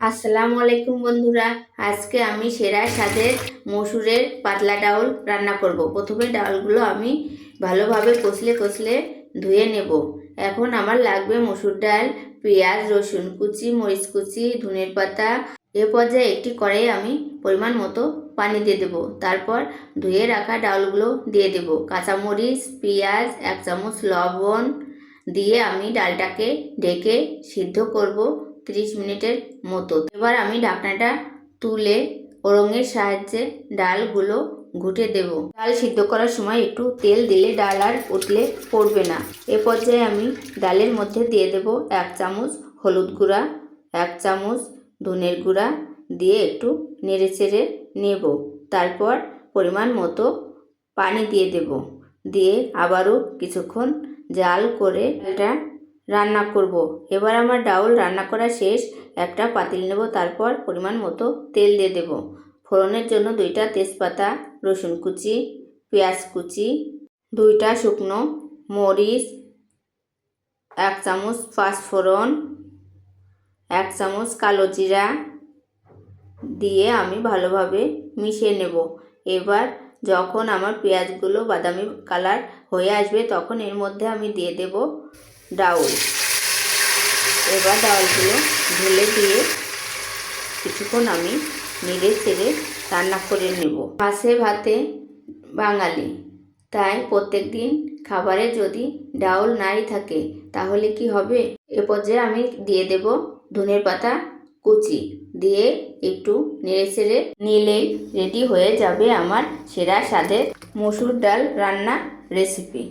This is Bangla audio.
আসসালামু আলাইকুম বন্ধুরা, আজকে আমি সেরা স্বাদের মসুরের পাতলা ডাউল রান্না করব। প্রথমে ডাউলগুলো আমি ভালোভাবে কষলে ধুয়ে নেব। এখন আমার লাগবে মসুর ডাল, পেঁয়াজ, রসুন কুচি, মরিচ কুচি, ধনের পাতা। এ পর্যায়ে একটি কড়াইয়ে আমি পরিমাণ মতো পানি দিয়ে দেব। তারপর ধুয়ে রাখা ডাউলগুলো দিয়ে দেব। কাঁচামরিচ, পেঁয়াজ, 1 চামচ লবণ দিয়ে আমি ডালটাকে ঢেকে সিদ্ধ করব 30 মিনিটের মতো। এবার আমি ঢাকনাটা তুলে ওড়ঙের সাহায্যে ডালগুলো ঘুটে দেব। ডাল সিদ্ধ করার সময় একটু তেল দিলে ডাল আর উঠলে পড়বে না। এ পর্যায়ে আমি ডালের মধ্যে দিয়ে দেব 1 চামচ হলুদ গুঁড়া, 1 চামচ ধনের গুঁড়া দিয়ে একটু নেড়েচেড়ে নেব। তারপর পরিমাণ মতো পানি দিয়ে দেব। দিয়ে আবারও কিছুক্ষণ জাল করে এটা রান্না করব। এবার আমার ডাউল রান্না করা শেষ। একটা পাতিল নেব, তারপর পরিমাণ মতো তেল দিয়ে দেব। ফোড়নের জন্য 2টা তেজপাতা, রসুন কুচি, পেঁয়াজ কুচি, 2টা শুকনো মরিচ, 1 চামচ পাঁচফোড়ন, 1 চামচ কালো জিরা দিয়ে আমি ভালোভাবে মিশিয়ে নেব। এবার যখন আমার পেঁয়াজগুলো বাদামি কালার হয়ে আসবে তখন এর মধ্যে আমি দিয়ে দেব ডাউল। এবার ডাউলগুলো ঢেলে দিয়ে কিছুক্ষণ আমি নেড়ে চেড়ে রান্না করে নেব। মাছে ভাতে বাঙালি, তাই প্রত্যেক দিন খাবারে যদি ডাউল নাই থাকে তাহলে কি হবে। এ পর্যায়ে আমি দিয়ে দেব ধনের পাতা কুচি দিয়ে একটু নেড়ে চেড়ে নিলেই রেডি হয়ে যাবে আমার সেরা স্বাদের মসুর ডাল রান্না রেসিপি।